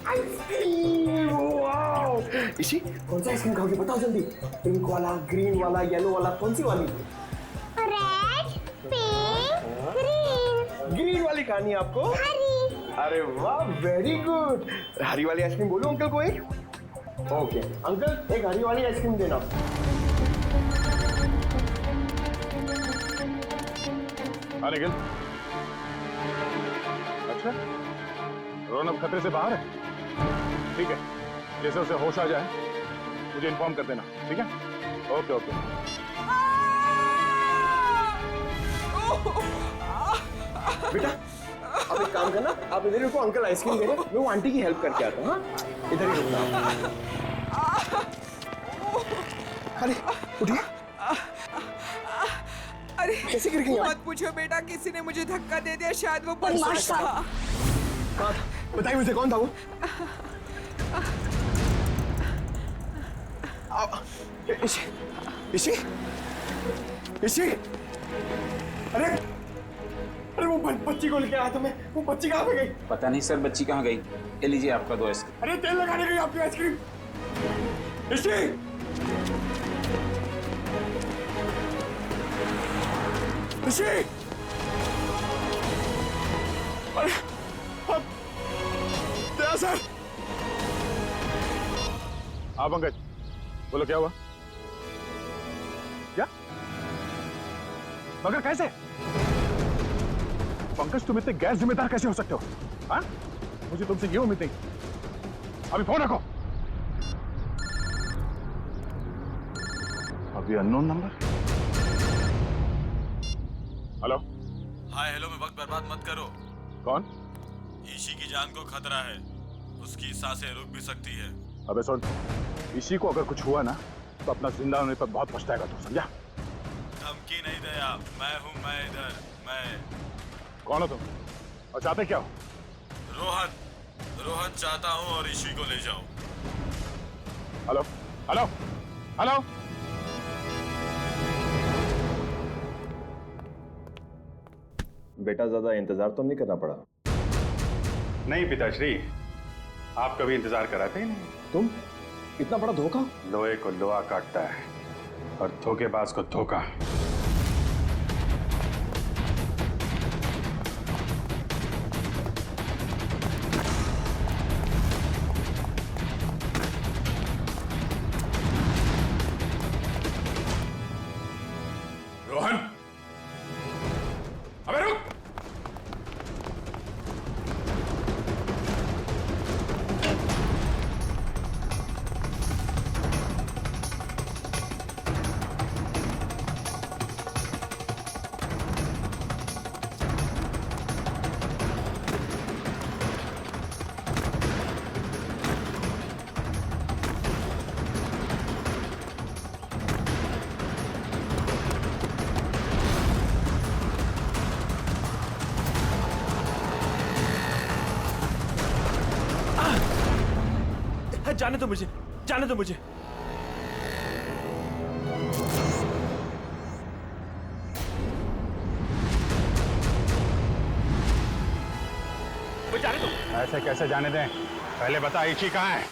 Ice cream, wow. इसी कौन सा आइसक्रीम खाओगे बताओ जल्दी। पिंक वाला, ग्रीन वाला, येलो वाला, कौन सी वाली? Red, pink, green. ग्रीन वाली खानी है आपको? हरी। अरे वाह, वेरी गुड। हरी वाली आइसक्रीम बोलो अंकल को एक। ओके अंकल, एक हरी वाली आइसक्रीम देना। निखिल, अच्छा रोहन अब खतरे से बाहर है? ठीक है, जैसे उसे होश आ जाए मुझे इन्फॉर्म कर देना, ठीक है? Okay okay. बेटा आप एक काम करना, आप इधर ही रुको, अंकल आइसक्रीम दे रहे हैं, मैं वो आंटी की हेल्प करके आता हूँ। हाँ इधर ही रुकना। अरे उठिए। अरे कैसे गिर गई? मत पूछो बेटा, किसी ने मुझे धक्का दे दिया, शायद वो बदमाश था। कहाँ था? बताइए मुझे, कौन था वो? इसी इसी इसी अरे अरे वो बच्ची को लेके आया था मैं, वो बच्ची कहाँ पे गई? पता नहीं सर, बच्ची कहाँ गई। ये लीजिए आपका 2 आइसक्रीम। अरे तेल लगाने गई आपकी आइसक्रीम। इसी इसी अरे दया सर। हाँ पंकज, बोलो क्या हुआ? क्या? मगर कैसे? पंकज तुम इतने गैर जिम्मेदार कैसे हो सकते हो? हाँ? मुझे तुमसे ये उम्मीद नहीं। अभी फोन रखो। अभी unknown number. Hello. Hi hello में वक्त बर्बाद मत करो। कौन? ईशी की जान को खतरा है, उसकी सांसें रुक भी सकती है। अबे सुन, इसी को अगर कुछ हुआ ना तो अपना जिंदा होने पर बहुत पछताएगा तू, समझा? धमकी नहीं दया, मैं हूँ, मैं इधर, मैं। कौन हो तुम और चाहते क्या हो? रोहन, रोहन चाहता हूँ और ईशी को ले जाओ। Hello hello hello. बेटा ज्यादा इंतजार तो नहीं करना पड़ा? नहीं पिताश्री, आप कभी इंतजार कराते ही नहीं। तुम इतना बड़ा धोखा? लोहे को लोहा काटता है और धोखेबाज को धोखा। रोहन, अबे रुक। जाने दो मुझे, जाने दो मुझे। जाने दो। ऐसे कैसे जाने दें? पहले बता ईशी कहाँ है?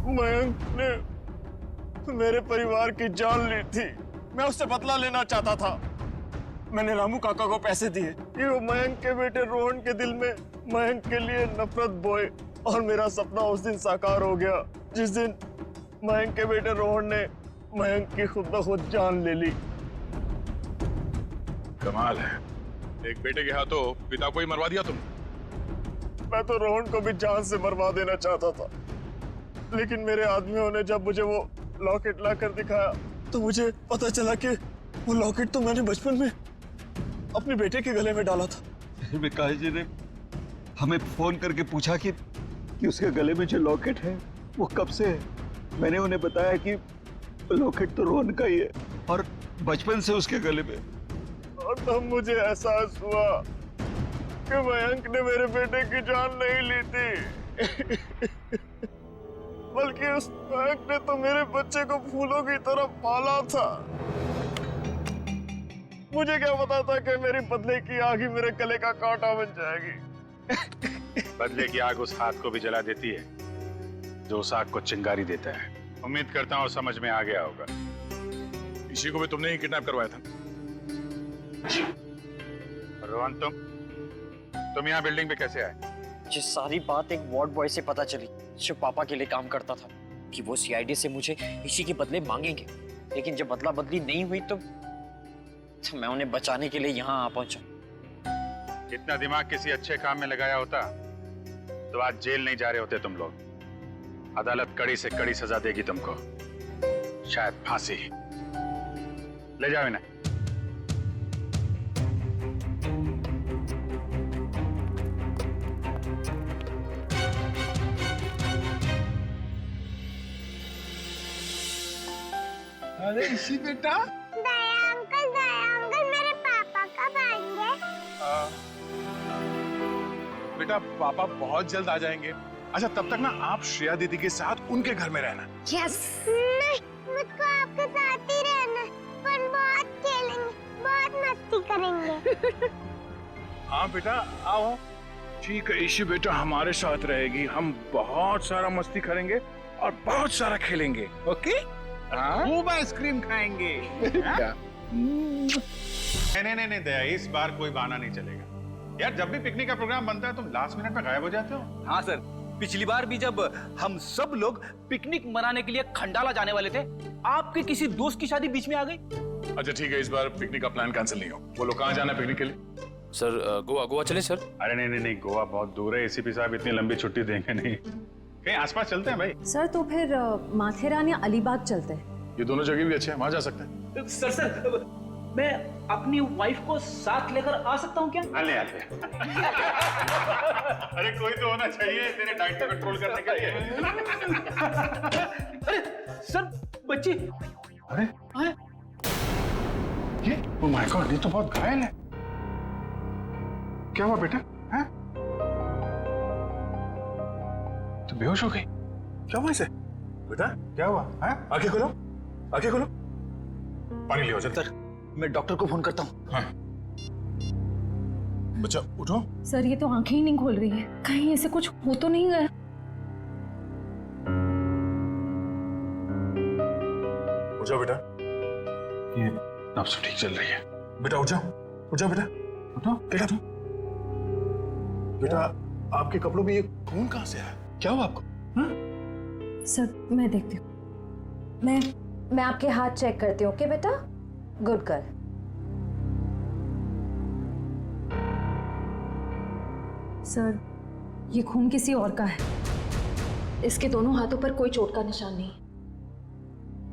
मयंक ने मेरे परिवार की जान ली थी। मैं उससे बदला लेना चाहता था। मैंने रामू काका को पैसे दिए कि वो मयंक के बेटे रोहन के दिल में मयंक के लिए नफरत बोए, और मेरा सपना उस दिन साकार हो गया जिस दिन मयंक के बेटे रोहन ने मयंक की खुद ब खुद जान ले ली। कमाल है, एक बेटे के हाथों पिता को ही मरवा दिया तुम। मैं तो रोहन को भी जान से मरवा देना चाहता था, लेकिन मेरे आदमियों ने जब मुझे वो लॉकेट लाकर दिखाया तो मुझे पता चला कि वो लॉकेट तो मैंने बचपन में अपने बेटे के गले में डाला था। विकास जी ने हमें फोन करके पूछा कि उसके गले में जो लॉकेट है वो कब से है। मैंने उन्हें बताया कि लॉकेट तो रोहन का ही है और बचपन से उसके गले में। और तब मुझे एहसास हुआ कि मयंक ने मेरे बेटे की जान नहीं ली थी, बल्कि उस मयंक ने तो मेरे बच्चे को फूलों की तरह पाला था। मुझे क्या पता था कि मेरी बदले की आग ही मेरे गले का कांटा बन जाएगी। बदले की आग उस हाथ को भी जला देती है जो उस आग को चिंगारी देता है। उम्मीद करता हूँ समझ में आ गया होगा। इसी को भी तुमने ही किडनैप करवाया था। रोहन, तुम यहाँ बिल्डिंग पे कैसे आए? ये सारी बात एक वार्ड बॉय से पता चली जो पापा के लिए काम करता था, कि वो सीआईडी से मुझे इसी के बदले मांगेंगे। लेकिन जब बदला बदली नहीं हुई तो मैं उन्हें बचाने के लिए यहाँ आ पहुंचा। इतना दिमाग किसी अच्छे काम में लगाया होता तो आज जेल नहीं जा रहे होते तुम लोग। अदालत कड़ी से कड़ी सजा देगी तुमको, शायद फांसी। ले जाओ इन्हें। अरे इसी बेटा, दया अंकल मेरे पापा कब आएंगे? बेटा पापा बहुत जल्द आ जाएंगे। अच्छा तब तक ना आप श्रेया दीदी के साथ उनके घर में रहना। यस। नहीं, मुझको आपके साथ ही रहना, पर बहुत खेलेंगे, बहुत मस्ती करेंगे। हाँ बेटा आओ। ठीक है ईशी बेटा हमारे साथ रहेगी। हम बहुत सारा मस्ती करेंगे और बहुत सारा खेलेंगे। ओके? खूब आइसक्रीम खाएंगे। नहीं दया, इस बार कोई बहाना नहीं चलेगा यार। जब भी पिकनिक का प्रोग्राम बनता है तुम लास्ट मिनट में गायब हो जाते हो। हाँ सर, पिछली बार भी जब हम सब लोग पिकनिक मनाने के लिए खंडाला जाने वाले थे, आपके किसी दोस्त की शादी बीच में आ गई। अच्छा ठीक है, इस बार पिकनिक का प्लान कैंसिल नहीं हो। बोलो कहाँ जाना है पिकनिक के लिए? सर गोवा चले सर। अरे नहीं, गोवा बहुत दूर है। एसीपी साहब इतनी लंबी छुट्टी देंगे नहीं। कहीं आसपास चलते हैं भाई। सर तो फिर माथेरान या अलीबाग चलते हैं। ये दोनों जगह भी अच्छे हैं, वहां जा सकते हैं। सर मैं अपनी वाइफ को साथ लेकर आ सकता हूँ क्या? आले। अरे कोई तो होना चाहिए तेरे डाइट पे कंट्रोल करने के लिए। अरे सर बच्ची। अरे ये ओह माय गॉड, ये तो बहुत घायल है। क्या हुआ बेटा? हैं? तो बेहोश हो गई? क्या हुआ इसे? बेटा क्या हुआ? हैं? आंखें खोलो, आंखें खोलो। पानी लियो जल्दी। सर मैं डॉक्टर को फोन करता हूँ। हाँ। बच्चा उठो। सर ये तो आंखें ही नहीं खोल रही है, कहीं ऐसे कुछ हो तो नहीं गया? उठ जाओ बेटा, ये नब्ज ठीक चल रही है। बेटा उठ जाओ बेटा, उठो। क्या तुम? बेटा आपके कपड़ों में ये खून कहाँ से आया? क्या हुआ आपको? हाँ? सर मैं देखती हूँ। मैं आपके हाथ चेक करती हूँ। ओके बेटा, गुड गर्ल। सर ये खून किसी और का है, इसके दोनों हाथों पर कोई चोट का निशान नहीं।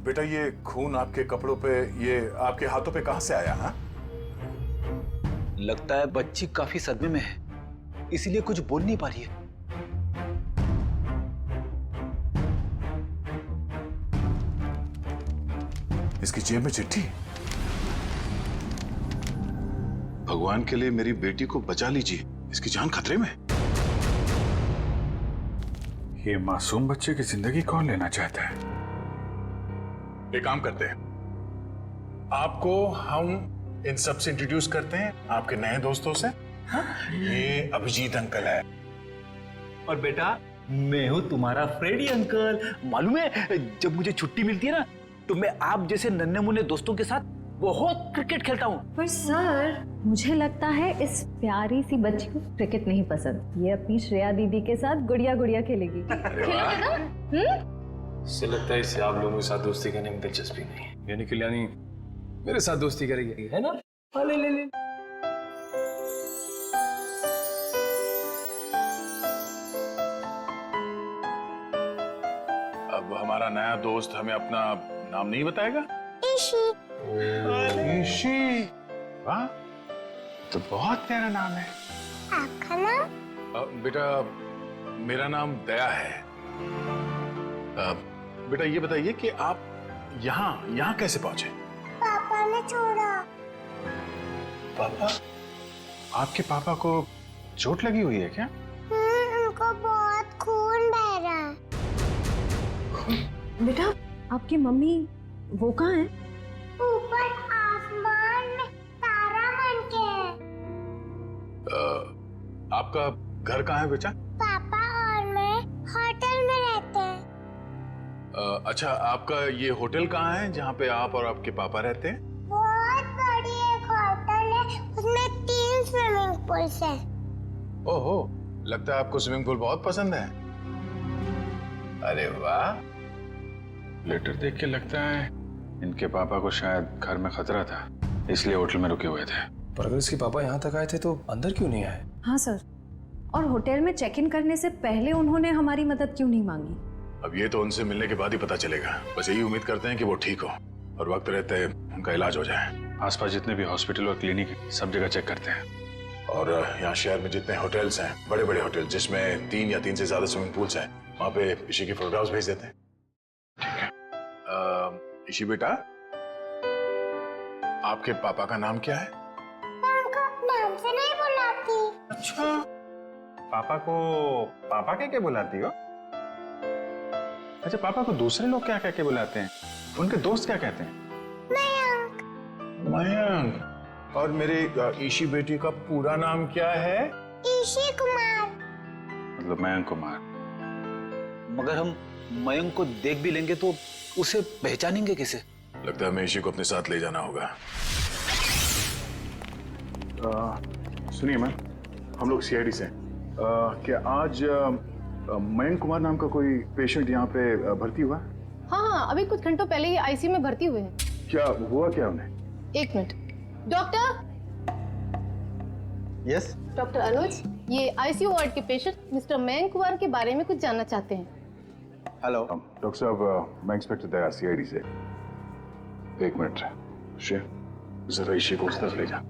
बेटा ये खून आपके कपड़ों पे, ये आपके हाथों पे कहाँ से आया? हाँ? लगता है बच्ची काफी सदमे में है, इसीलिए कुछ बोल नहीं पा रही है। इसकी जेब में चिट्ठी। भगवान के लिए मेरी बेटी को बचा लीजिए, इसकी जान खतरे में। ये मासूम बच्चे की जिंदगी कौन लेना चाहता है? एक काम करते हैं, आपको हम इन सब से इंट्रोड्यूस करते हैं, आपके नए दोस्तों से। हाँ? ये अभिजीत अंकल है। और बेटा मैं हूँ तुम्हारा फ्रेडी अंकल। मालूम है जब मुझे छुट्टी मिलती है ना तो मैं आप जैसे नन्हे मुन्ने दोस्तों के साथ बहुत क्रिकेट खेलता हूँ। पर सर मुझे लगता है इस प्यारी सी बच्ची को क्रिकेट नहीं पसंद। ये अपनी श्रेया दीदी के साथ गुड़िया गुड़िया खेलेगी। खेलोगे ना? इससे लगता है इसे आप लोगों के साथ दोस्ती करने में दिलचस्पी नहीं है, यानी कल्याणी मेरे साथ दोस्ती करेगी, है ना? हाँ, ले ले ले। अब हमारा नया दोस्त हमें अपना नाम नहीं बताएगा? ईशी। ईशी, वाह, तो बहुत प्यारा नाम है। आपका नाम? बेटा मेरा नाम दया है। बेटा ये बताइए कि आप यहाँ कैसे पहुंचे? पापा ने छोड़ा। पापा? आपके पापा को चोट लगी हुई है क्या? उनको बहुत खून बह रहा है। बेटा आपकी मम्मी वो कहाँ है? ऊपर आसमान में तारा बन के है। आपका घर कहाँ है बेटा? पापा और मैं होटल में रहते हैं। अच्छा, आपका ये होटल कहाँ है जहाँ पे आप और आपके पापा रहते हैं? बहुत बड़ी एक होटल है, उसमें 3 स्विमिंग पूल्स हैं। ओहो, लगता है आपको स्विमिंग पूल बहुत पसंद है। अरे वाह, लेटर देख के लगता है इनके पापा को शायद घर में खतरा था, इसलिए होटल में रुके हुए थे। पर अगर इसके पापा यहाँ तक आए थे तो अंदर क्यों नहीं आए? हाँ सर, और होटल में चेक इन करने से पहले उन्होंने हमारी मदद क्यों नहीं मांगी? अब ये तो उनसे मिलने के बाद ही पता चलेगा। बस यही उम्मीद करते हैं कि वो ठीक हो और वक्त रहते उनका इलाज हो जाए। आसपास जितने भी हॉस्पिटल और क्लिनिक है सब जगह चेक करते हैं। और यहाँ शहर में जितने होटल्स हैं, बड़े बड़े होटल जिसमें 3 या 3 से ज्यादा स्विमिंग पूल्स हैं, वहाँ पे ईशी की फोटोग्राफ्स भेज देते हैं। ठीक है। ईशी बेटा, आपके पापा का नाम क्या है? मैं उनको नाम से नहीं बुलाती। अच्छा, पापा को पापा कह के बुलाती हो? अच्छा, पापा को दूसरे लोग क्या कह के बुलाते हैं? उनके दोस्त क्या कहते हैं? मयंक। मयंक। और मेरे ईशी बेटी का पूरा नाम क्या है? ईशी कुमार। मतलब मयंक कुमार। मगर हम मयंक को देख भी लेंगे तो उसे पहचानेंगे कैसे? लगता है हमें ईशी को अपने साथ ले जाना होगा। सुनिए मैम, हम लोग सीआईडी से हैं। क्या आज मयंक कुमार नाम का कोई पेशेंट यहाँ पे भर्ती हुआ? हाँ, अभी कुछ घंटों पहले ही आईसीयू में भर्ती हुए हैं। क्या हुआ क्या उन्हें? 1 मिनट। डॉक्टर। यस डॉक्टर अनुज, ये आईसीयू वार्ड के पेशेंट मिस्टर मयंक कुमार के बारे में कुछ जानना चाहते हैं। हेलो डॉक्टर साहब, मैं इंस्पेक्टर दया सीआईडी से। 1 मिनट जरा ईशी को उस तरफ ले जा।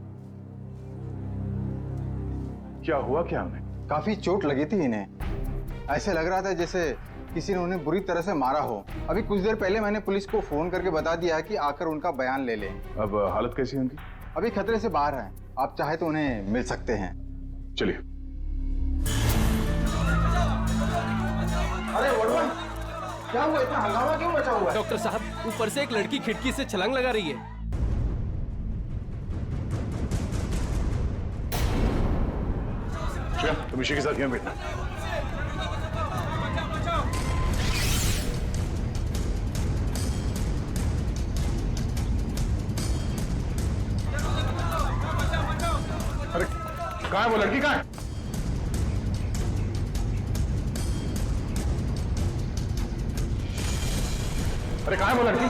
क्या हुआ क्या उन्हें? काफी चोट लगी थी इन्हें। ऐसे लग रहा था जैसे किसी ने उन्हें बुरी तरह से मारा हो। अभी कुछ देर पहले मैंने पुलिस को फोन करके बता दिया है कि आकर उनका बयान ले लें। अब हालत कैसी है उनकी? अभी खतरे से बाहर हैं। आप चाहे तो उन्हें मिल सकते हैं। चलिए। अरे वड़वन, क्या हुआ? इतना हंगामा क्यों मचा हुआ है? डॉक्टर साहब, ऊपर से एक लड़की खिड़की से छलांग लगा रही है। तुम ईशी के साथ क्यों बैठना? अरे कहाँ है वो लड़की? कहाँ है? अरे कहाँ है वो लड़की?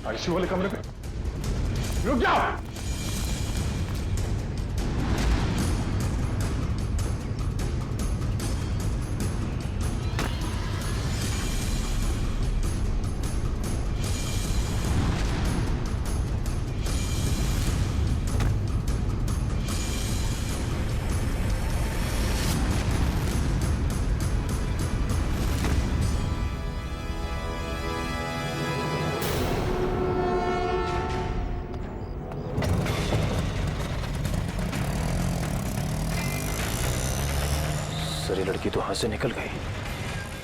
आईसीयू वाले कमरे पे। रुक जाओ। सर, ये लड़की तो हाथ से निकल गई।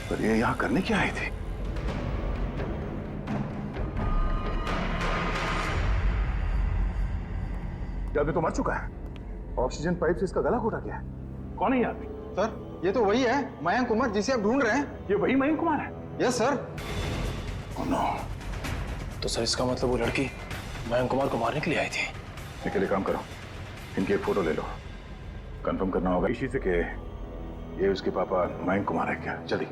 पर ये यहाँ करने क्या आई थी? ये आदमी तो मर चुका है। ऑक्सीजन पाइप से इसका गला घोटा गया है। कौन है ये आदमी? सर, ये तो वही है मयंक कुमार जिसे आप ढूंढ रहे हैं। ये वही मयंक कुमार है? Yes sir. Oh no. तो सर इसका मतलब वो लड़की मयंक कुमार को मारने के लिए आई थी। निकल, काम करो, इनकी एक फोटो ले लो, कंफर्म करना होगा इसी से कि ये उसके पापा मयंक कुमार है क्या। जल्दी।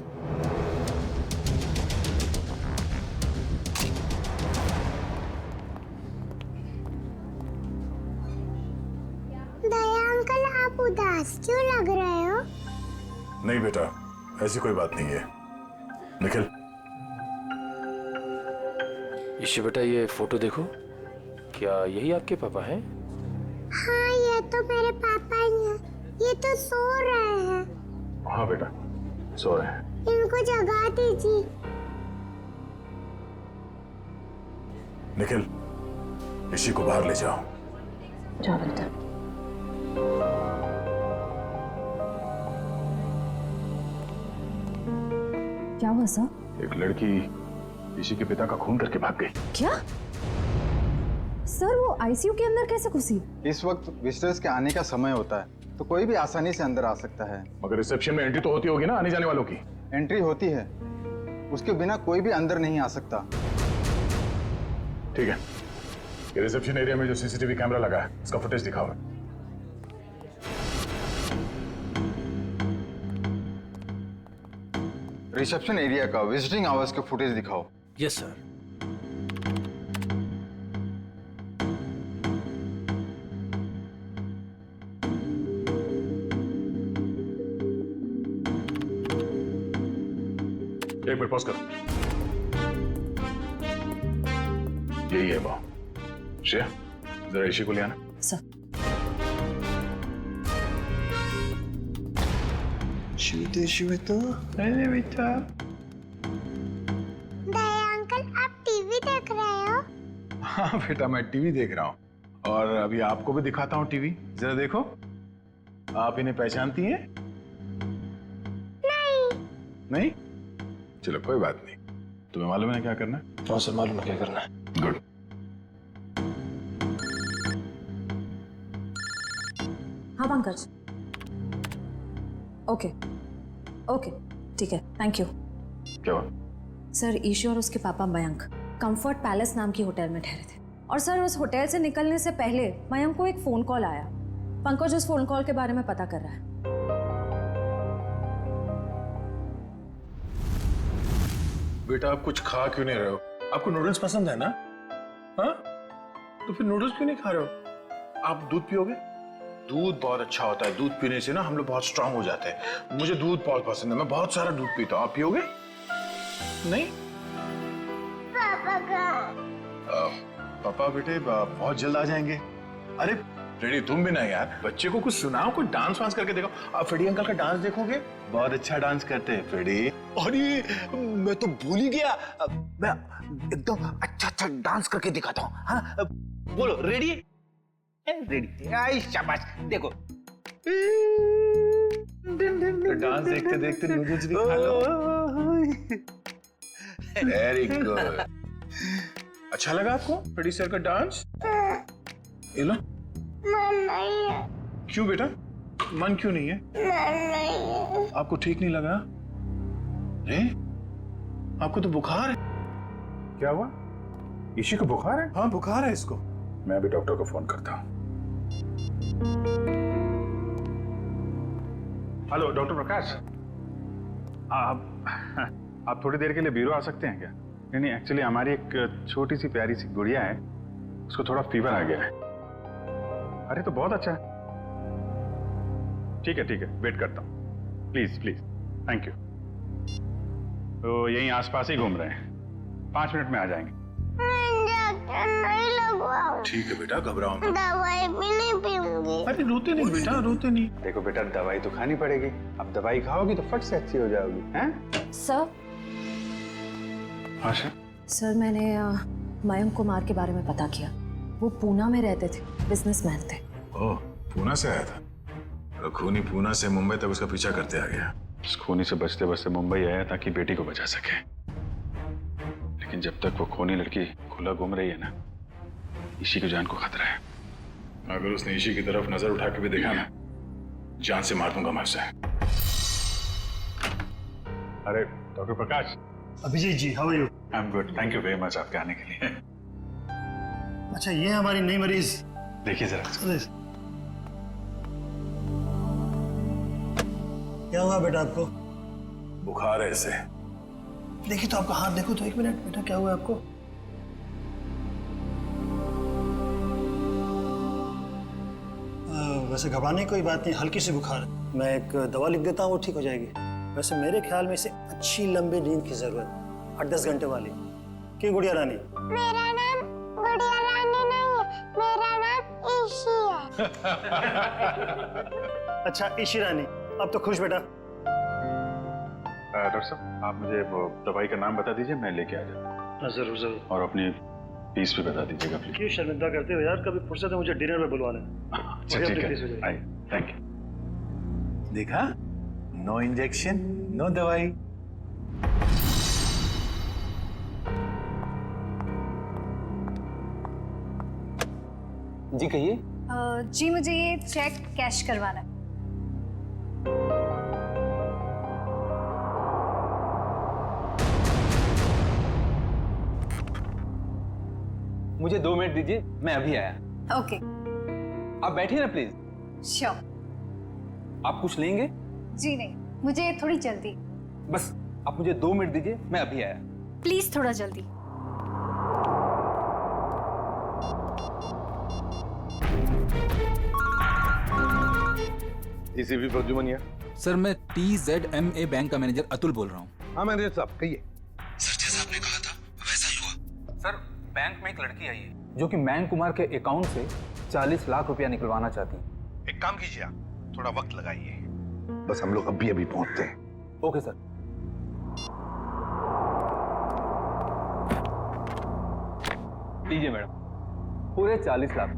दया अंकल, आप उदास क्यों लग रहे हो? नहीं बेटा, ऐसी कोई बात नहीं है। निखिल। ईशी बेटा, ये फोटो देखो, क्या यही आपके पापा हैं? हाँ, ये तो मेरे पापा ही हैं। ये तो सो रहे हैं। हाँ बेटा, सो रहे हैं। इनको जगा दीजिए। निखिल, ऋषि को बाहर ले जाओ। जाओ बेटा। क्या हुआ सर? एक लड़की ऋषि के पिता का खून करके भाग गई। क्या सर, वो आईसीयू के अंदर कैसे घुसी? इस वक्त विजिटर्स के आने का समय होता है, तो कोई भी आसानी से अंदर आ सकता है। मगर रिसेप्शन में एंट्री तो होती होगी ना आने जाने वालों की। एंट्री होती है, उसके बिना कोई भी अंदर नहीं आ सकता। ठीक है, ये रिसेप्शन एरिया में जो सीसीटीवी कैमरा लगा है उसका फुटेज दिखाओ। रिसेप्शन एरिया का विजिटिंग आवर्स का फुटेज दिखाओ। Yes sir. एक मिनट पॉज करो। यही है वो। श्रेया, जरा ऋषि को ले आना। सर। दया अंकल, आप टीवी देख रहे हो? हाँ बेटा, मैं टीवी देख रहा हूँ और अभी आपको भी दिखाता हूँ टीवी। जरा देखो, आप इन्हें पहचानती हैं? नहीं? चलो कोई बात नहीं, तुम्हें मालूम है क्या करना है? हाँ सर, मालूम है क्या करना है। गुड। हाँ पंकज। ओके ओके, ठीक है, थैंक यू। क्या हुआ? सर, ईशू और उसके पापा मयंक कंफर्ट पैलेस नाम की होटल में ठहरे थे और सर उस होटल से निकलने से पहले मयंक को एक फोन कॉल आया। पंकज उस फोन कॉल के बारे में पता कर रहा है। बेटा, आप कुछ खा क्यों नहीं रहे हो? आपको नूडल्स पसंद है ना? हाँ, तो फिर नूडल्स क्यों नहीं खा रहे हो? आप दूध पियोगे? दूध बहुत अच्छा होता है, दूध पीने से ना हम लोग बहुत स्ट्रांग हो जाते हैं। मुझे दूध बहुत पसंद है, मैं बहुत सारा दूध पीता हूँ। आप पियोगे? नहीं? पापा कहाँ? पापा बेटे बहुत जल्द आ जाएंगे। अरे फ्रेडी, तुम भी ना यार, बच्चे को कुछ सुनाओ, कुछ डांस वांस करके देखो। आप फ्रेडी अंकल का डांस देखोगे, बहुत अच्छा डांस करते हैं फ्रेडी। अरे मैं तो भूल ही गया, मैं एकदम अच्छा डांस करके दिखाता हूँ। हाँ बोलो, रेडी? रेडी? आई शाबाश, देखो। डांस देखते देखते नूडल्स भी खा लो। Very good. अच्छा लगा आपको फ्रेडी सर का डांस? ये लो। मन नहीं है। क्यों बेटा, मन क्यों नहीं है? मन नहीं है। आपको ठीक नहीं लगा? आपको तो बुखार है। क्या हुआ? ईशी को बुखार है? हाँ बुखार है इसको। मैं अभी डॉक्टर को फोन करता हूँ। हेलो डॉक्टर प्रकाश, आप थोड़ी देर के लिए ब्यूरो आ सकते हैं क्या? नहीं, एक्चुअली हमारी एक छोटी सी प्यारी सी गुड़िया है, उसको थोड़ा फीवर आ गया है। अरे तो बहुत अच्छा है। ठीक है, वेट करता हूँ। Please please, thank you. तो यहीं आसपास ही घूम रहे हैं, 5 मिनट में आ जाएंगे। नहीं लगवाऊं। ठीक है बेटा, घबराओ मत। दवाई भी नहीं पीऊंगी। अरे रोते नहीं बेटा, रोते नहीं। देखो बेटा, दवाई तो खानी पड़ेगी। अब दवाई खाओगी तो फट से अच्छी हो जाओगी, हैं? सर। हाँ सर, मैंने मयंक कुमार के बारे में पता किया। वो पूना में रहते थे, बिजनेसमैन थे। ओह, पूना से आया था? और खूनी पूना से मुंबई तक उसका पीछा करते आ गया। उस खूनी से बचते बचते मुंबई आया ताकि बेटी को बचा सके। लेकिन जब तक वो खूनी लड़की खुला घूम रही है ना, ईशी की जान को खतरा है। अगर उसने ईशी की तरफ नजर उठा के भी देखा ना, जान से मार दूंगा मैं उसे। अरे doctor Prakash. Abhijit ji, how are you? I am good, thank you very much आपके आने के लिए। अच्छा, ये है हमारी नई मरीज। देखिए जरा। क्या हुआ बेटा आपको? बुखार है इसे। देखिए तो आपका हाथ देखो तो, एक मिनट बेटा, क्या हुआ आपको? वैसे घबराने की कोई बात नहीं, हल्की सी बुखार है। मैं एक दवा लिख देता हूँ, वो ठीक हो जाएगी। वैसे मेरे ख्याल में इसे अच्छी लंबी नींद की जरूरत, 8-10 घंटे वाली। क्यों गुड़िया रानी? मेरा नाम गुड़िया रानी नहीं है, मेरा नाम ईशी है। अच्छा ईशी रानी, अब तो खुश बेटा। डॉक्टर साहब, आप मुझे वो दवाई का नाम बता दीजिए, मैं लेके आ जाता। जरूर जरूर। और अपनी फीस भी बता दीजिएगा प्लीज। क्यों शर्मिंदा करते हो यार, कभी फुर्सत है मुझे डिनर में बुलवा लेना। अच्छा ठीक है, आइए, थैंक यू। देखा, नो इंजेक्शन नो दवाई। जी कहिए। जी मुझे ये चेक कैश करवाना है। मुझे 2 मिनट दीजिए, मैं अभी आया। ओके। आप बैठिए ना प्लीज। श्योर। आप कुछ लेंगे? जी नहीं, मुझे थोड़ी जल्दी। बस आप मुझे 2 मिनट दीजिए, मैं अभी आया। प्लीज थोड़ा जल्दी। एसीपी प्रद्युमन। सर मैं TZMA बैंक का मैनेजर अतुल बोल रहा हूँ। हाँ मैनेजर साहब कहिए। सर जैसा आपने कहा था वैसा ही हुआ। सर बैंक में एक लड़की आई है जो कि मयंक कुमार के अकाउंट से 40 लाख रुपया निकलवाना चाहती है। एक काम कीजिए, आप थोड़ा वक्त लगाइए, बस हम लोग अभी अभी पहुंचते हैं। Okay sir. लीजिए मैडम, पूरे 40 लाख।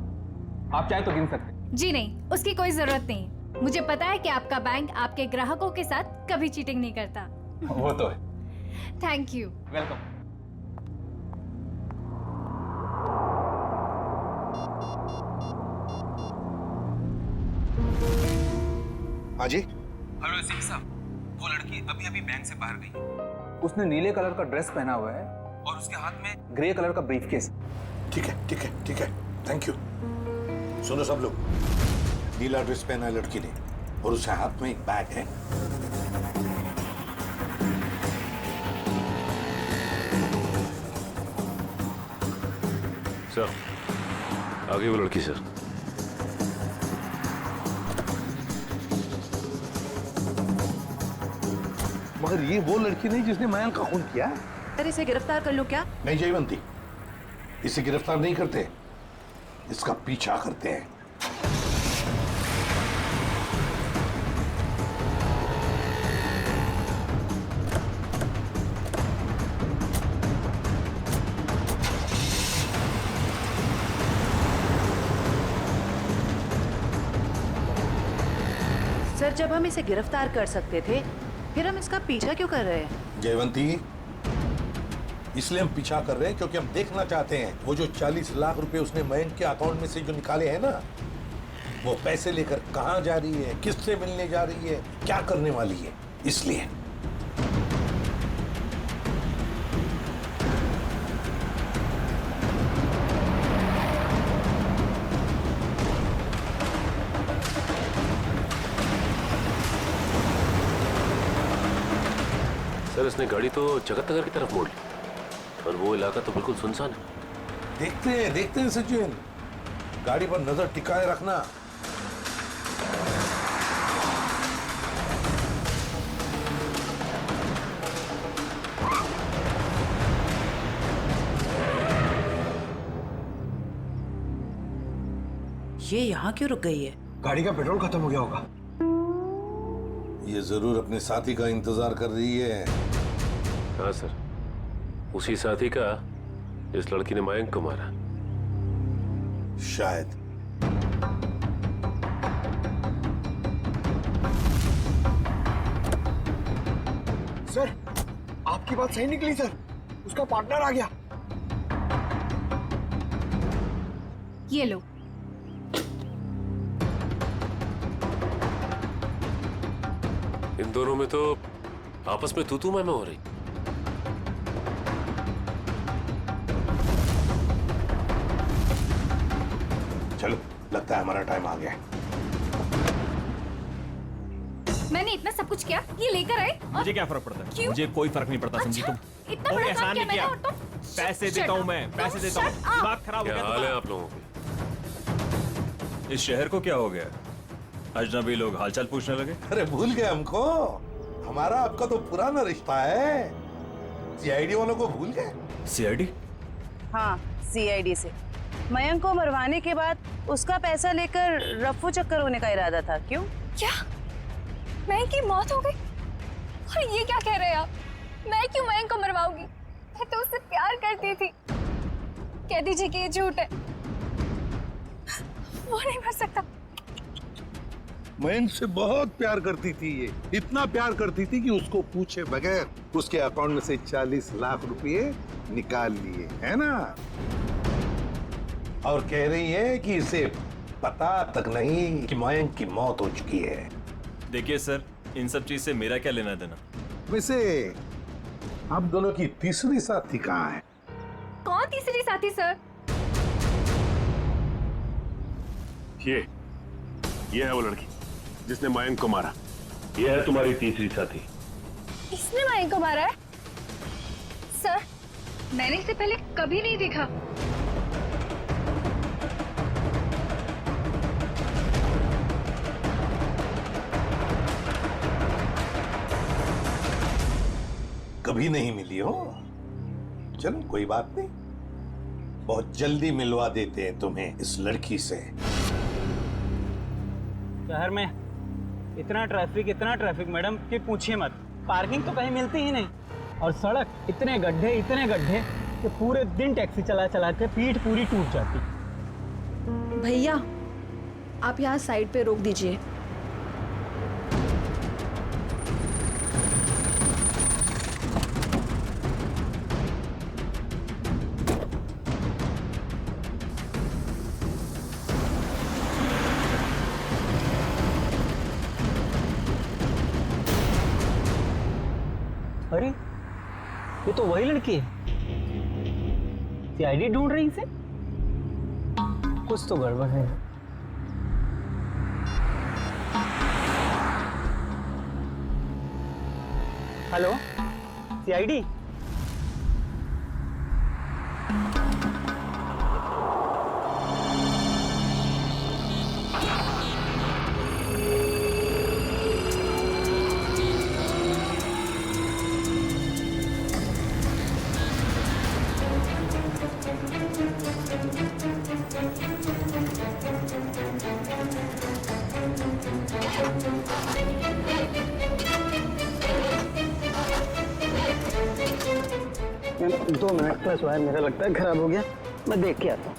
आप चाहे तो गिन सकते हैं। जी नहीं, उसकी कोई जरूरत नहीं। मुझे पता है कि आपका बैंक आपके ग्राहकों के साथ कभी चीटिंग नहीं करता। वो तो है। Thank you. वेलकम। हाँ जी। हेलो एसीपी साहब, वो लड़की अभी अभी बैंक से बाहर गई। उसने नीले कलर का ड्रेस पहना हुआ है और उसके हाथ में ग्रे कलर का ब्रीफकेस। ठीक है ठीक है ठीक है, थैंक यू। सुनो सब लोग, नीला ड्रेस पहना है लड़की ने और उसके हाथ में एक बैग है। सर आगे वो लड़की सर। मगर ये वो लड़की नहीं जिसने मयंक का खून किया। सर इसे गिरफ्तार कर लो क्या? नहीं जयवंती, इसे गिरफ्तार नहीं करते, इसका पीछा करते हैं। सर जब हम इसे गिरफ्तार कर सकते थे फिर हम इसका पीछा क्यों कर रहे हैं? जयवंती, इसलिए हम पीछा कर रहे हैं क्योंकि हम देखना चाहते हैं वो जो 40 लाख रुपए उसने मयंक के अकाउंट में से जो निकाले हैं ना, वो पैसे लेकर कहां जा रही है, किससे मिलने जा रही है, क्या करने वाली है, इसलिए। सर इसने गाड़ी तो जगत नगर की तरफ मोड़ ली और वो इलाका तो बिल्कुल सुनसान है। देखते हैं सचिन, गाड़ी पर नजर टिकाए रखना। ये यहाँ क्यों रुक गई है? गाड़ी का पेट्रोल खत्म हो गया होगा। ये जरूर अपने साथी का इंतजार कर रही है। हाँ सर, उसी साथी का जिस लड़की ने मयंक को मारा। शायद। सर आपकी बात सही निकली सर, उसका पार्टनर आ गया। ये लो। इन दोनों में तो आपस में तू मैं हो रही। चलो, लगता है हमारा टाइम आ गया है। मैंने इतना सब कुछ किया, ये लेकर आए। मुझे क्या फर्क पड़ता है? क्यों? मुझे कोई फर्क नहीं पड़ता, समझी तुम? इतना बड़ा काम किया मैंने और तुम? पैसे देता हूँ मैं, पैसे देता हूँ। दिमाग खराब हो क्या गया हाल है तुम्हारा? आप लोगों के? इस शहर को क्या हो गया? अजनबी लोग हालचाल पूछने लगे। अरे भूल गए हमको? हमारा आपका तो पुराना रिश्ता है। सीआईडी वालों को भूल गए? सीआईडी? हाँ, सीआईडी से। मयंक को मरवाने के बाद उसका पैसा लेकर रफू चक्कर होने का इरादा था। क्यों? क्या? मयंक की मौत हो गई? और ये क्या कह रहे हैं आप? मैं क्यों मयंक को मरवाऊंगी? मैं तो उससे प्यार करती थी। कह दीजिए कि ये झूठ है। वो नहीं मर सकता। मयंक से बहुत प्यार करती थी ये, इतना प्यार करती थी कि उसको पूछे बगैर उसके अकाउंट में से 40 लाख रुपए निकाल लिए, है ना? और कह रही है कि इसे पता तक नहीं कि मयंक की मौत हो चुकी है। देखिए सर, इन सब चीज से मेरा क्या लेना देना? वैसे आप दोनों की तीसरी साथी कहाँ है? कौन तीसरी साथी सर? ये है वो लड़की जिसने मयंक को मारा। ये है तुम्हारी तीसरी साथी। इसने मयंक को मारा है? सर, मैंने इसे पहले कभी नहीं देखा। कभी नहीं मिली हो? चलो कोई बात नहीं, बहुत जल्दी मिलवा देते हैं तुम्हें इस लड़की से। शहर में इतना ट्रैफिक मैडम कि पूछिए मत। पार्किंग तो कहीं मिलती ही नहीं, और सड़क इतने गड्ढे कि पूरे दिन टैक्सी चला के पीठ पूरी टूट जाती। भैया, आप यहाँ साइड पे रोक दीजिए। अरे, ये तो वही लड़की है। सीआईडी ढूंढ रही इसे। कुछ तो गड़बड़ है। Hello, CID? दो मिनट बस, वायर मेरा लगता है खराब हो गया, मैं देख के आता हूँ।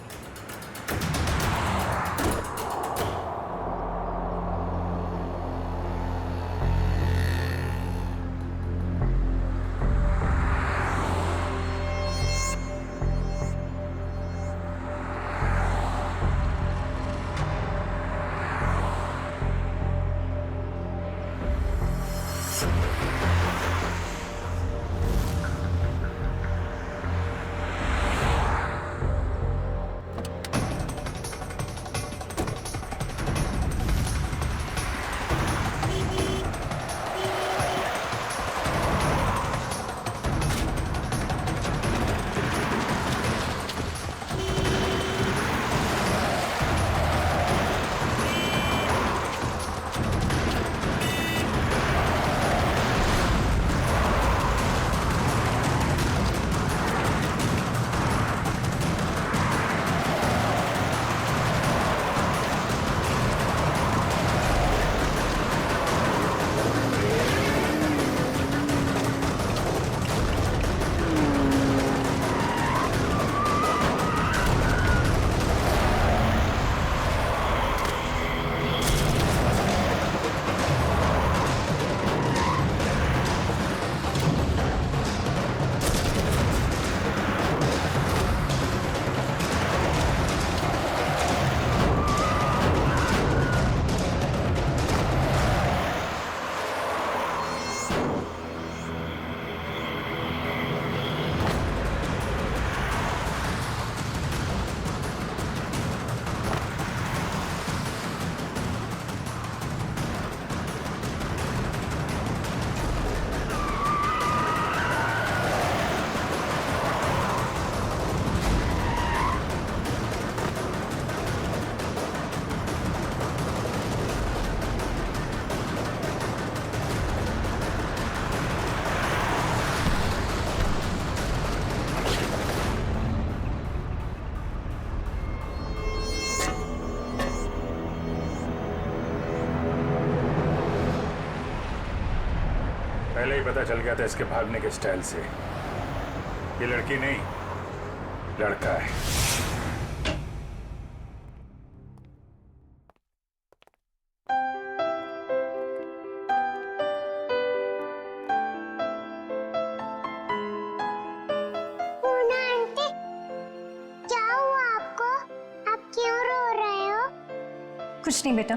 पहले ही पता चल गया था इसके भागने के स्टाइल से। ये लड़की नहीं, लड़का है। पूना आंटी, क्या हुआ आपको? आप क्यों रो रहे हो? कुछ नहीं बेटा,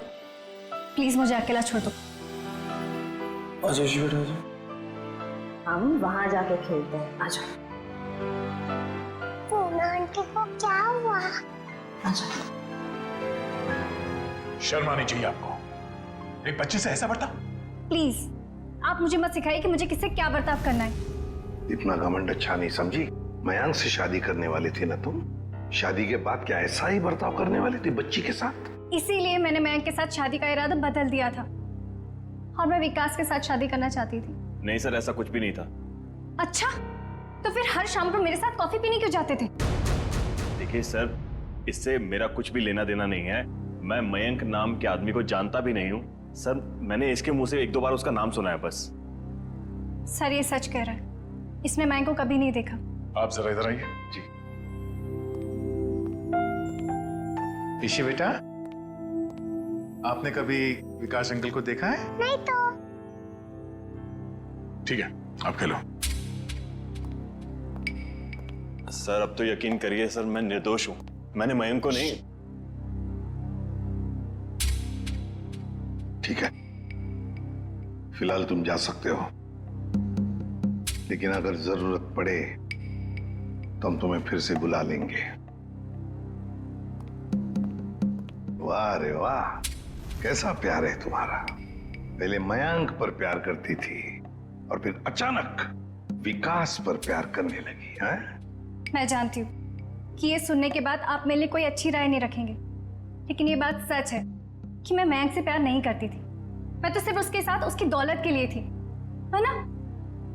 प्लीज मुझे अकेला छोड़ दो। आजा जी बेटा आजा। हम वहां जाके खेलते हैं, आ जाओ। पूना आंटी को क्या हुआ? आ जाओ। शर्म आनी चाहिए आपको, एक बच्चे से ऐसा बर्ताव। प्लीज आप मुझे मत सिखाइए कि मुझे किससे क्या बर्ताव करना है। इतना घमंड अच्छा नहीं समझी। मयंक से शादी करने वाली थी ना तुम? शादी के बाद क्या ऐसा ही बर्ताव करने वाली थी बच्ची के साथ? इसीलिए मैंने मयंक के साथ शादी का इरादा बदल दिया था और मैं विकास के साथ शादी करना चाहती थी। नहीं सर, ऐसा कुछ भी नहीं था। अच्छा, तो फिर हर शाम को मेरे साथ कॉफी पीने क्यों जाते थे? देखिए सर, इससे मेरा कुछ भी लेना देना नहीं है। मैं मयंक नाम के आदमी को जानता भी नहीं हूँ सर। मैंने इसके मुंह से 1-2 बार उसका नाम सुना है बस। सर ये सच कह रहा है, इसने मयंक को कभी नहीं देखा। आप जरा इधर आइए। जी ईशी बेटा, आपने कभी विकास अंकल को देखा है? नहीं तो। ठीक है, आप खेलो। सर अब तो यकीन करिए सर, मैं निर्दोष हूँ। मैंने मयंक को नहीं। ठीक है, फिलहाल तुम जा सकते हो, लेकिन अगर जरूरत पड़े तो हम तुम्हें फिर से बुला लेंगे। वाह रे वाह, कैसा प्यार है तुम्हारा। पहले मयंक पर प्यार करती थी और फिर अचानक विकास पर प्यार करने लगी है? मैं जानती हूँ कि ये सुनने के बाद आप मेरे लिए कोई अच्छी राय नहीं रखेंगे, लेकिन ये बात सच है कि मैं मयंक से प्यार नहीं करती थी। मैं तो सिर्फ उसके साथ उसकी दौलत के लिए थी, है ना?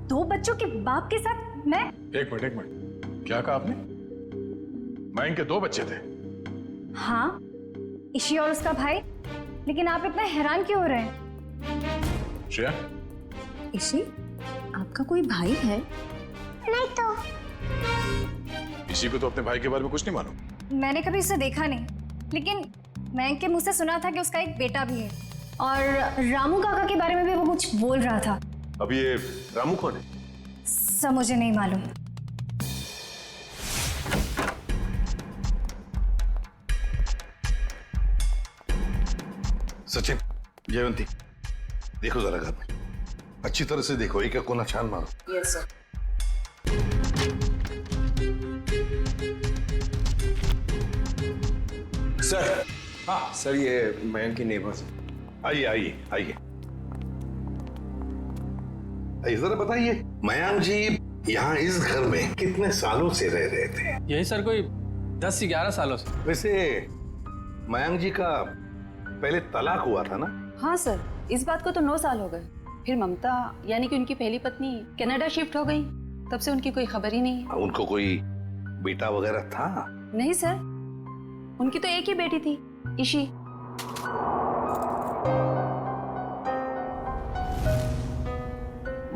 2 बच्चों के बाप के साथ मैं। एक मिनट, क्या कहा आपने? मयंक के 2 बच्चे थे? हाँ, ईशी और उसका भाई। लेकिन आप इतना हैरान क्यों हो रहे हैं? श्रेया, ईशी, आपका कोई भाई है? नहीं तो। इसी को तो अपने भाई के बारे में कुछ नहीं मालूम? मैंने कभी उसे देखा नहीं, लेकिन मयंक के मुंह से सुना था कि उसका एक बेटा भी है और रामू काका के बारे में भी वो कुछ बोल रहा था। अब ये रामू कौन है? सब मुझे नहीं मालूम। सचिन, जयवंती, देखो जरा घर में अच्छी तरह से देखो, एक कोना छान मारो। Yes sir. सर, हाँ सर, ये मयंक की नेबर्स। आइए आइए आइए, जरा बताइए, मयंक जी यहाँ इस घर में कितने सालों से रह रहे थे? यही सर कोई 10 से 11 सालों से। वैसे मयंक जी का पहले तलाक हुआ था ना? हाँ सर, इस बात को तो 9 साल हो गए। फिर ममता यानी कि उनकी पहली पत्नी कनाडा शिफ्ट हो गई, तब से उनकी कोई खबर ही नहीं है। उनको कोई बेटा वगैरह था? नहीं सर, उनकी तो एक ही बेटी थी, ईशी।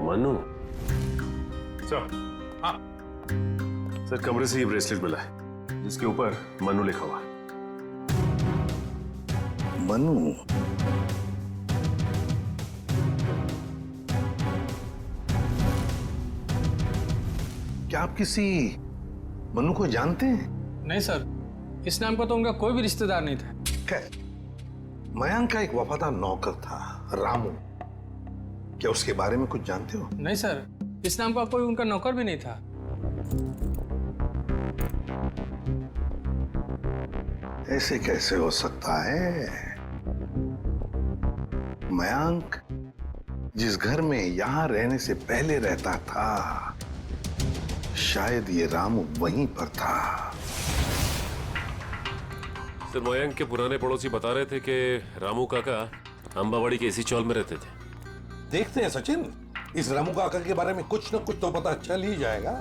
मनु सर। हाँ सर, कमरे से ये ब्रेसलेट मिला है जिसके ऊपर मनु लिखा हुआ है। मनु? क्या आप किसी मनु को जानते हैं? नहीं सर, इस नाम का तो उनका कोई भी रिश्तेदार नहीं था। खैर, मयंक का एक वफादार नौकर था रामू, क्या उसके बारे में कुछ जानते हो? नहीं सर, इस नाम का कोई उनका नौकर भी नहीं था। ऐसे कैसे हो सकता है? मयंक जिस घर में यहां रहने से पहले रहता था, शायद ये रामू वहीं पर था। सर, मयंक के पुराने पड़ोसी बता रहे थे कि रामू काका अंबावाड़ी के इसी चौल में रहते थे। देखते हैं सचिन, इस रामू काका के बारे में कुछ न कुछ तो पता चल ही जाएगा।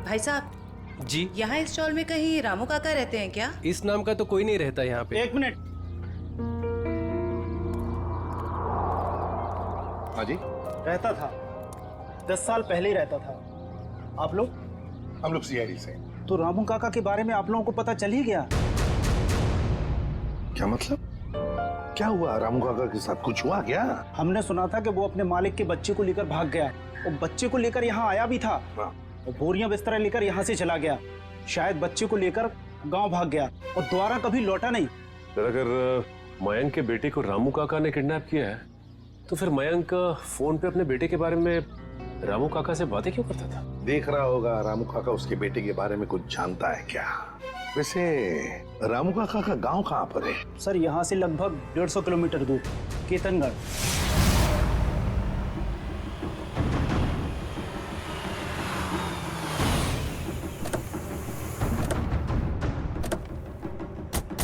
भाई साहब जी, यहाँ इस चौल में कहीं रामू काका रहते हैं क्या? इस नाम का तो कोई नहीं रहता यहाँ पे। 1 मिनट। हाँ जी, रहता था, 10 साल पहले ही रहता था। आप लोग? हम लोग सीआईडी से। तो रामू काका के बारे में आप लोगों को पता चल ही गया? क्या मतलब? क्या हुआ रामू काका के साथ? कुछ हुआ क्या? हमने सुना था कि वो अपने मालिक के बच्चे को लेकर भाग गया है और बच्चे को लेकर यहाँ आया भी था और बोरियां बिस्तर लेकर यहाँ से चला गया। शायद बच्चे को लेकर गांव भाग गया और दोबारा कभी लौटा नहीं। अगर मयंक के बेटे को रामू काका ने किडनैप किया है तो फिर मयंक फोन पे अपने बेटे के बारे में रामू काका से बातें क्यों करता था? देख रहा होगा रामू काका उसके बेटे के बारे में कुछ जानता है क्या? वैसे रामू काका का गांव कहाँ पर है? सर यहाँ से लगभग 150 किलोमीटर दूर, केतनगढ़।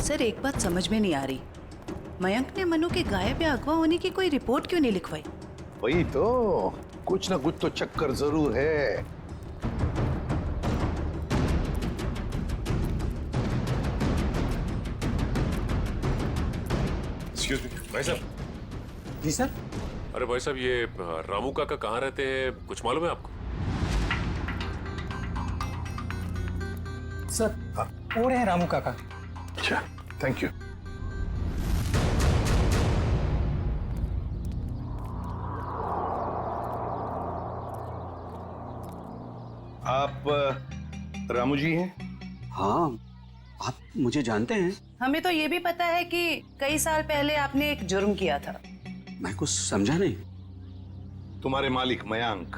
सर एक बात समझ में नहीं आ रही, मयंक ने मनु के गायब या अगवा होने की कोई रिपोर्ट क्यों नहीं लिखवाई? वही तो, कुछ ना कुछ तो चक्कर जरूर है। एक्सक्यूज मी भाई साहब। जी सर। अरे भाई साहब, ये रामू काका कहाँ रहते हैं, कुछ मालूम है आपको? सर वो रहे रामू काका। अच्छा, थैंक यू। आप रामू जी हैं? हाँ, आप मुझे जानते हैं? हमें तो ये भी पता है कि कई साल पहले आपने एक जुर्म किया था। मैं कुछ समझा नहीं। तुम्हारे मालिक मयंक,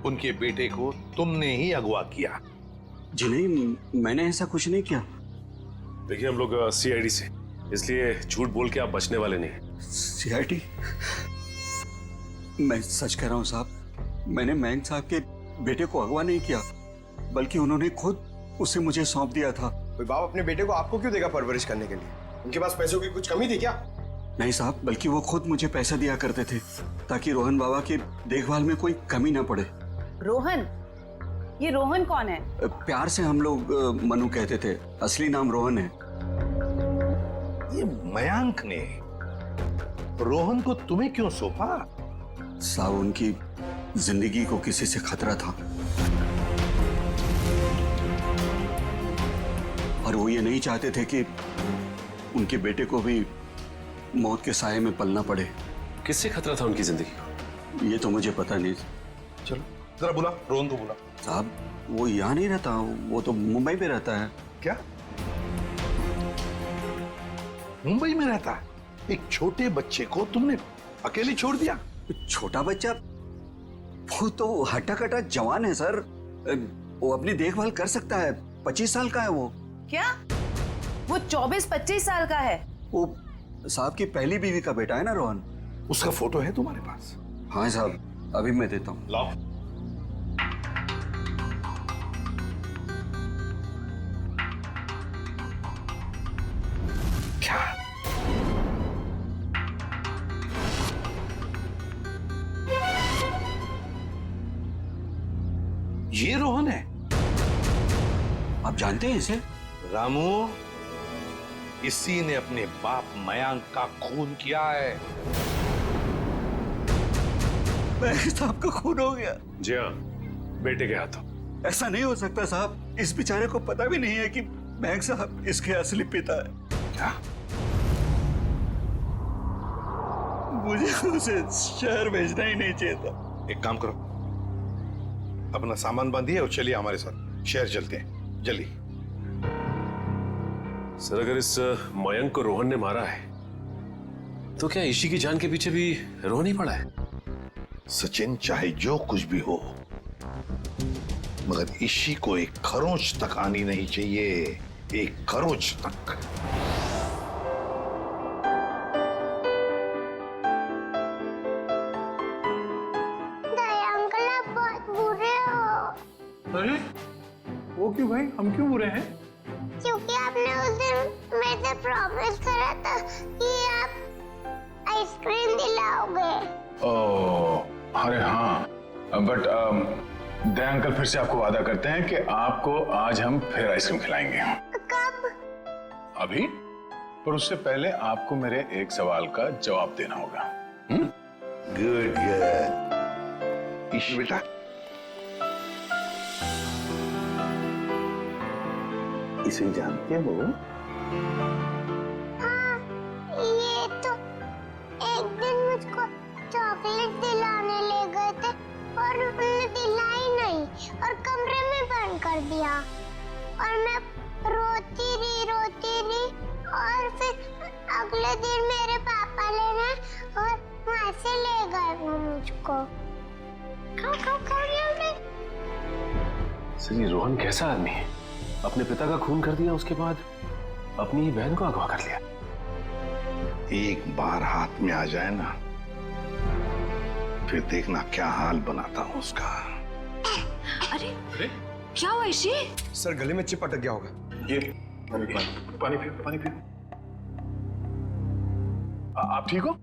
उनके बेटे को तुमने ही अगवा किया। जी नहीं, मैंने ऐसा कुछ नहीं किया। देखिए हम लोग सीआईडी से, इसलिए झूठ बोल के आप बचने वाले नहीं। सीआईडी? मैं सच कह रहा हूँ साहब, मैंने मयंक साहब के बेटे को अगवा नहीं किया, बल्कि उन्होंने खुद उसे मुझे सौंप दिया था। कोई बाप अपने बेटे को आपको क्यों देगा परवरिश करने के लिए? उनके पास पैसों की कुछ कमी थी क्या? नहीं साहब, बल्कि वो खुद मुझे पैसा दिया करते थे ताकि रोहन बाबा की देखभाल में कोई कमी ना पड़े। रोहन? ये रोहन कौन है? प्यार से हम लोग मनु कहते थे, असली नाम रोहन है। ये मयंक ने रोहन को तुम्हें क्यों सौंपा? साहब उनकी जिंदगी को किसी से खतरा था और वो ये नहीं चाहते थे कि उनके बेटे को भी मौत के साए में पलना पड़े। किससे खतरा था उनकी जिंदगी को? ये तो मुझे पता नहीं। चलो जरा बुला, रोहन को बुला। साहब वो यहाँ नहीं रहता, वो तो मुंबई में रहता है। क्या मुंबई में रहता है? एक छोटे बच्चे को तुमने अकेले छोड़ दिया? छोटा बच्चा? वो तो हट्टा कट्टा जवान है सर, वो अपनी देखभाल कर सकता है। 25 साल का है वो। क्या? वो 24-25 साल का है? वो साहब की पहली बीवी का बेटा है ना रोहन। उसका फोटो है तुम्हारे पास? हाँ साहब, अभी मैं देता हूँ। लाओ। क्या? ये रोहन है? आप जानते हैं इसे? रामू, इसी ने अपने बाप मयंक का खून किया है। मयंक साहब का खून हो गया? जी हाँ, बेटे के हाथों। ऐसा नहीं हो सकता साहब, इस बेचारे को पता भी नहीं है कि मयंक साहब इसके असली पिता है। क्या? मुझे उसे शहर भेजना ही नहीं चाहिए था। एक काम करो, अपना सामान बांधिए और चलिए हमारे साथ, शहर चलते हैं, जल्दी। सर अगर इस मयंक को रोहन ने मारा है तो क्या ईशी की जान के पीछे भी रोहन ही पड़ा है? सचिन, चाहे जो कुछ भी हो, मगर ईशी को एक खरोंच तक आनी नहीं चाहिए, एक खरोंच तक। अंकल आप बहुत बुरे हो। अरे वो क्यों भाई, हम क्यों बुरे हैं? क्योंकि आपने उस दिन मेरे से प्रॉमिस करा था कि आप आइसक्रीम दिलाओगे। ओह अरे हाँ, बट दया अंकल फिर से आपको वादा करते हैं कि आपको आज हम फिर आइसक्रीम खिलाएंगे। कब? अभी, पर उससे पहले आपको मेरे एक सवाल का जवाब देना होगा। Good good. बेटा इसे जानते हो? हाँ, ये तो एक दिन मुझको चॉकलेट दिलाने ले गए थे और उन्होंने दिलाई नहीं और कमरे में बंद कर दिया और मैं रोती रही और फिर अगले दिन मेरे पापा लेने और वहाँ से ले गए वो मुझको। खाओ जल्दी। सर ये रोहन कैसा आदमी है? अपने पिता का खून कर दिया, उसके बाद अपनी ही बहन को अगवा कर लिया। एक बार हाथ में आ जाए ना, फिर देखना क्या हाल बनाता हूँ उसका। अरे क्या हुआ ऋषि? सर गले में चिप अटक गया होगा। ये पानी पियो। आप ठीक हो?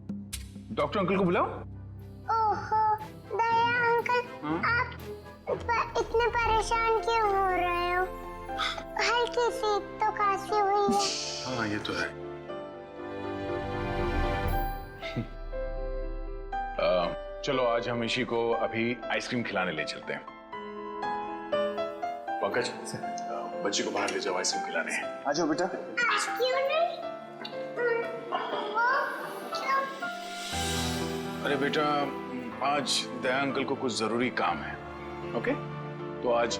डॉक्टर अंकल को बुलाओ। ओहो दया अंकल, आप इतने परेशान क्यों हो रहे हो? हल्की सी तो खांसी हुई है। हाँ ये तो है। चलो आज हम ऋषि को अभी आइसक्रीम खिलाने ले चलते हैं। पंकज बच्चे को बाहर ले जाओ, आइसक्रीम खिलाने। आ जाओ बेटा। क्यों नहीं? अरे बेटा आज दया अंकल को कुछ जरूरी काम है। ओके तो आज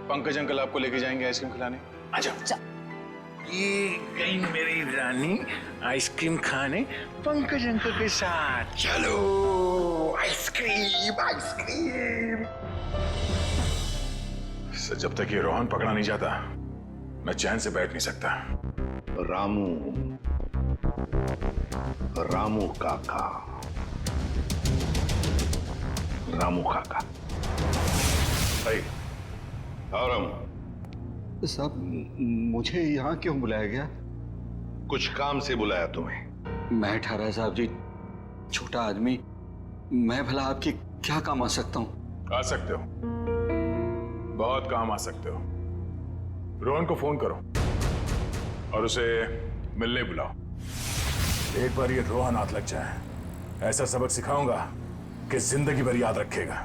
पंकज अंकल आपको लेके जाएंगे आइसक्रीम खिलाने। आ जाओ। ये गई मेरी रानी आइसक्रीम खाने पंकज अंकल के साथ। चलो आइसक्रीम। सर जब तक ये रोहन पकड़ा नहीं जाता मैं चैन से बैठ नहीं सकता। रामू काका। भाई और साहब मुझे यहाँ क्यों बुलाया गया? कुछ काम से बुलाया तुम्हें। मैं ठहरा साहब जी, छोटा आदमी, मैं भला आपकी क्या काम आ सकता हूँ? आ सकते हो, बहुत काम आ सकते हो। रोहन को फोन करो और उसे मिलने बुलाओ। एक बार ये रोहन हाथ लग जाए, ऐसा सबक सिखाऊंगा कि जिंदगी भर याद रखेगा।